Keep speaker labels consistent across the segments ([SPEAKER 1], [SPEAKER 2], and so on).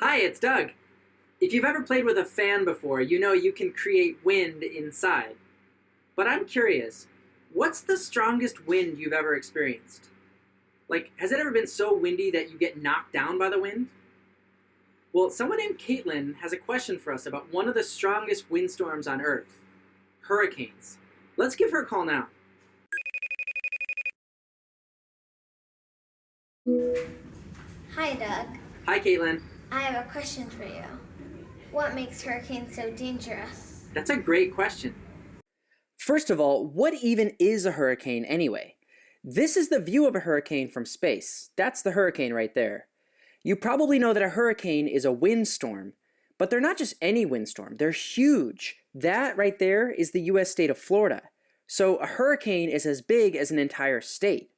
[SPEAKER 1] Hi, it's Doug. If you've ever played with a fan before, you know you can create wind inside. But I'm curious, what's the strongest wind you've ever experienced? Like, has it ever been so windy that you get knocked down by the wind? Well, someone named Caitlin has a question for us about one of the strongest windstorms on Earth hurricanes. Let's give her a call now.
[SPEAKER 2] Hi, Doug.
[SPEAKER 1] Hi, Caitlin.
[SPEAKER 2] I have a question for you. What makes hurricanes so dangerous?
[SPEAKER 1] That's a great question. First of all, what even is a hurricane anyway? This is the view of a hurricane from space. That's the hurricane right there. You probably know that a hurricane is a windstorm, but they're not just any windstorm, they're huge. That right there is the US state of Florida. So a hurricane is as big as an entire state.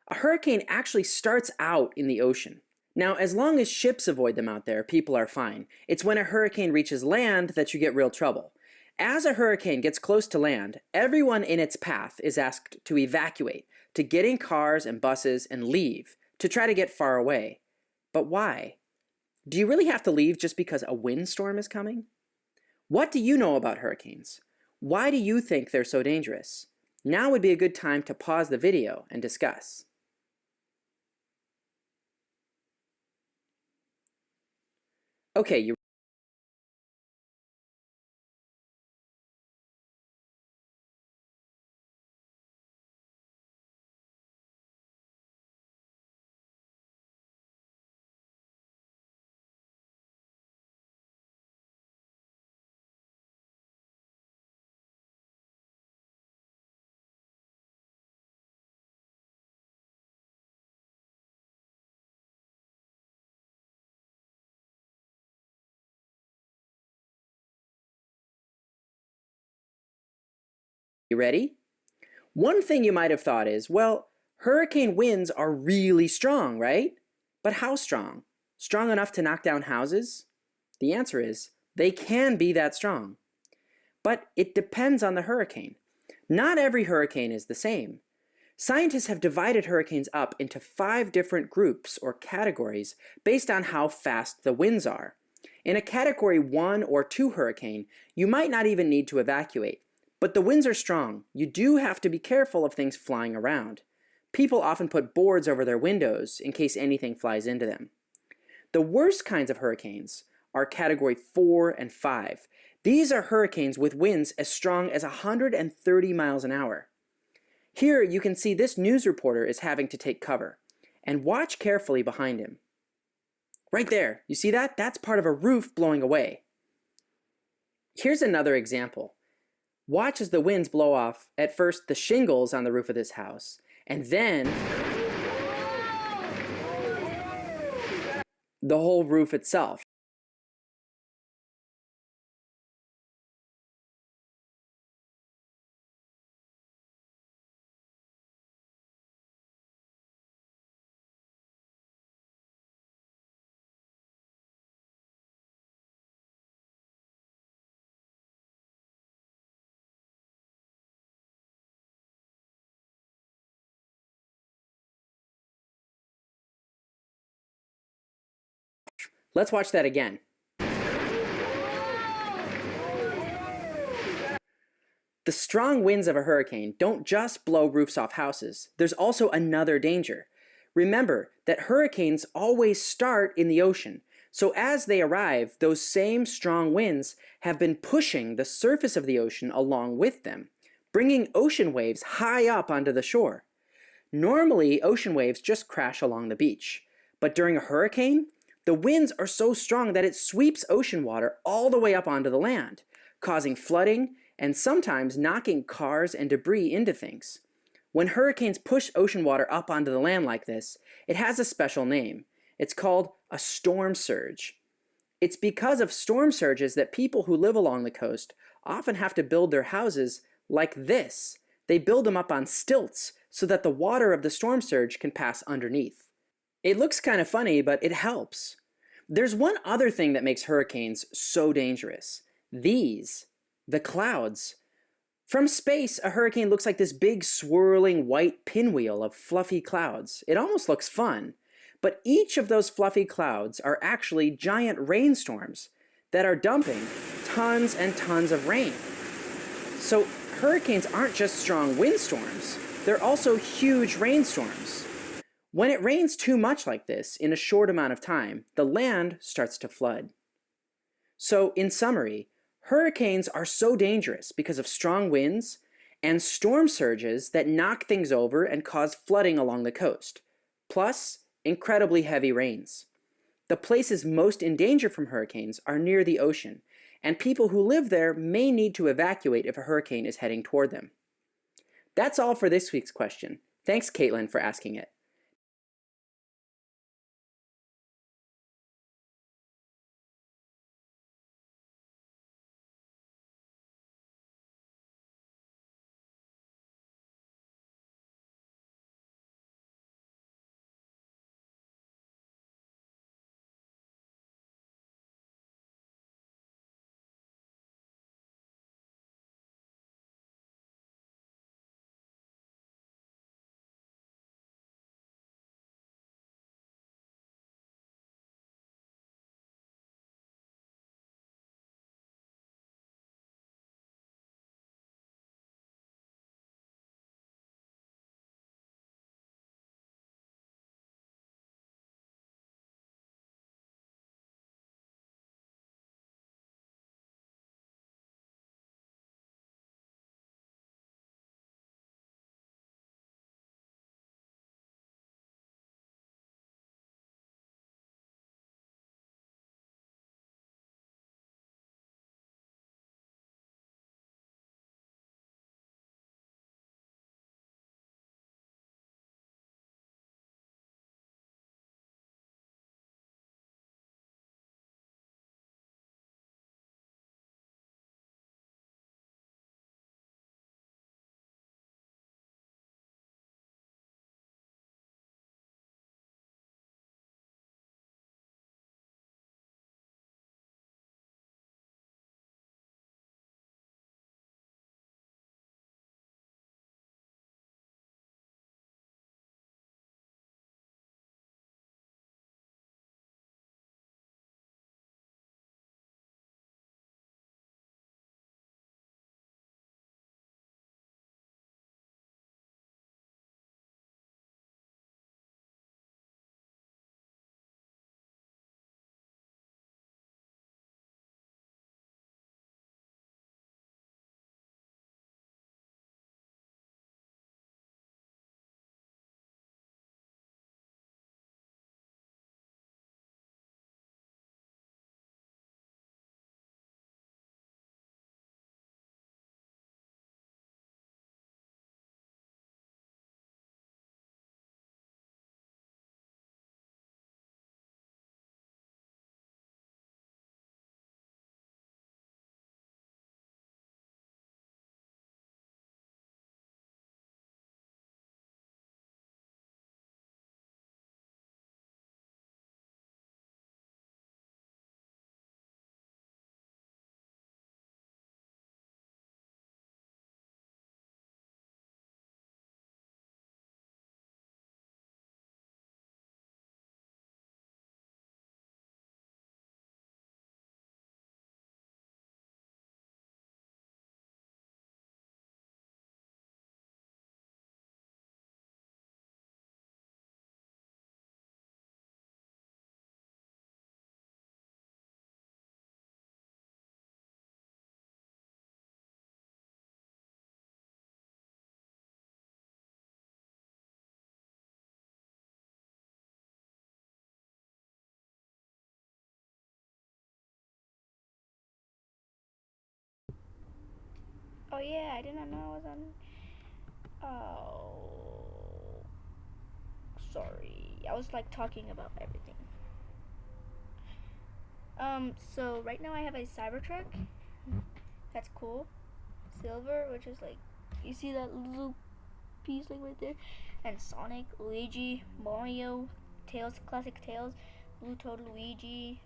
[SPEAKER 1] A hurricane actually starts out in the ocean. Now, as long as ships avoid them out there, people are fine. It's when a hurricane reaches land that you get real trouble. As a hurricane gets close to land, everyone in its path is asked to evacuate, to get in cars and buses and leave, to try to get far away. But why? Do you really have to leave just because a windstorm is coming? What do you know about hurricanes? Why do you think they're so dangerous? Now would be a good time to pause the video and discuss. Okay, you ready? One thing you might have thought is, well, hurricane winds are really strong, right? But how strong? Strong enough to knock down houses? The answer is, they can be that strong. But it depends on the hurricane. Not every hurricane is the same. Scientists have divided hurricanes up into 5 different groups or categories based on how fast the winds are. In a category 1 or 2 hurricane, you might not even need to evacuate. But the winds are strong. You do have to be careful of things flying around. People often put boards over their windows in case anything flies into them. The worst kinds of hurricanes are category 4 and 5. These are hurricanes with winds as strong as 130 miles an hour. Here you can see this news reporter is having to take cover. And watch carefully behind him. Right there, you see that? That's part of a roof blowing away. Here's another example. Watch as the winds blow off, at first, the shingles on the roof of this house, and then the whole roof itself. Let's watch that again. The strong winds of a hurricane don't just blow roofs off houses. There's also another danger. Remember that hurricanes always start in the ocean. So as they arrive, those same strong winds have been pushing the surface of the ocean along with them, bringing ocean waves high up onto the shore. Normally, ocean waves just crash along the beach. But during a hurricane, the winds are so strong that it sweeps ocean water all the way up onto the land, causing flooding and sometimes knocking cars and debris into things. When hurricanes push ocean water up onto the land like this, it has a special name. It's called a storm surge. It's because of storm surges that people who live along the coast often have to build their houses like this. They build them up on stilts so that the water of the storm surge can pass underneath. It looks kind of funny, but it helps. There's one other thing that makes hurricanes so dangerous. The clouds. From space, a hurricane looks like this big swirling white pinwheel of fluffy clouds. It almost looks fun. But each of those fluffy clouds are actually giant rainstorms that are dumping tons and tons of rain. So hurricanes aren't just strong windstorms, they're also huge rainstorms. When it rains too much like this in a short amount of time, the land starts to flood. So, in summary, hurricanes are so dangerous because of strong winds and storm surges that knock things over and cause flooding along the coast, plus incredibly heavy rains. The places most in danger from hurricanes are near the ocean, and people who live there may need to evacuate if a hurricane is heading toward them. That's all for this week's question. Thanks, Caitlin, for asking it.
[SPEAKER 3] Oh yeah, I did not know I was on. Oh, sorry. I was like talking about everything. So right now I have a Cybertruck. That's cool. Silver, which is like, you see that little piece like right there, and Sonic, Luigi, Mario, Tails, classic Tails, Blue Toad, Luigi.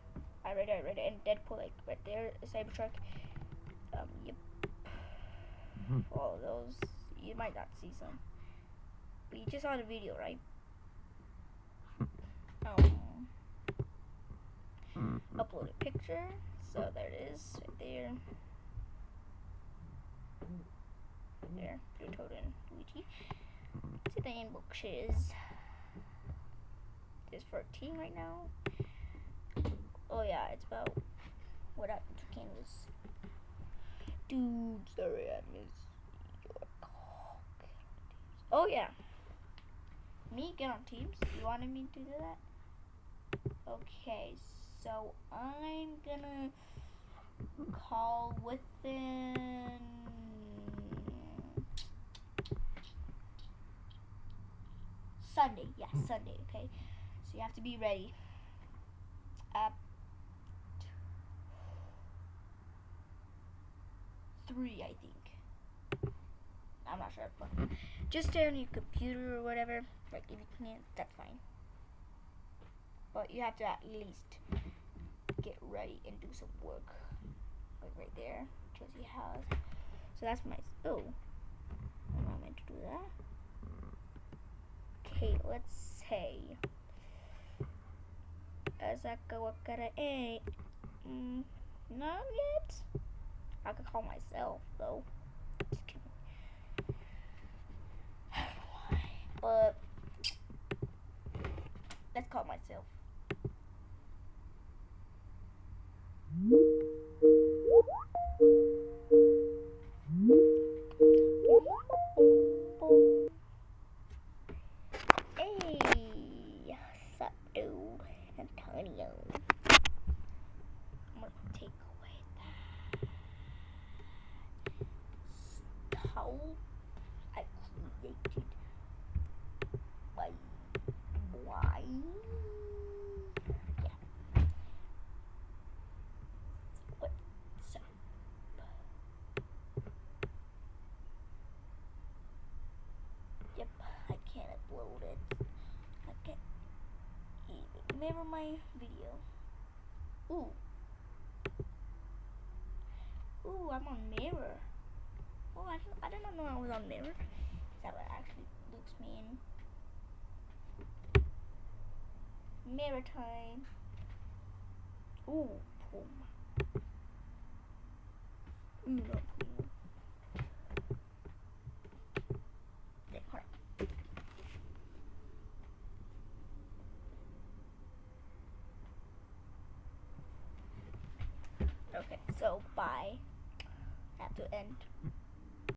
[SPEAKER 3] I read it, and Deadpool like right there, a Cybertruck. Yep. All of those. You might not see some. But you just saw the video, right? upload a picture. So there it is, right there. There, Blue Toad and Luigi. See the inboxes. There's 14 right now. Oh yeah, it's about what happened to Canvas. Dude, sorry I missed your call. Oh yeah. Me get on Teams? You wanted me to do that? Okay, so I'm gonna call within Sunday. Yeah, Sunday, okay? So you have to be ready. 3, I think. I'm not sure, but just stay on your computer or whatever. Like, if you can't, that's fine. But you have to at least get ready and do some work. Like right there, shows you how. So that's my. Oh, I'm not meant to do that. Okay, let's say. Asaka Wakara A. Not yet. I could call myself though. Just kidding. I don't know why. But let's call myself. Hey, sup, dude? Antonio. I'm gonna take away that stove I created by why? Yeah. What's up? Yep, I can't upload it. I can't even mirror my video. Ooh. Ooh, I'm on Mirror. Oh, I did not know I was on Mirror. Is that what actually looks mean? Mirror time. Ooh, Puma. Ooh, no, Puma. Okay, hold on. Okay, so bye. I have to end.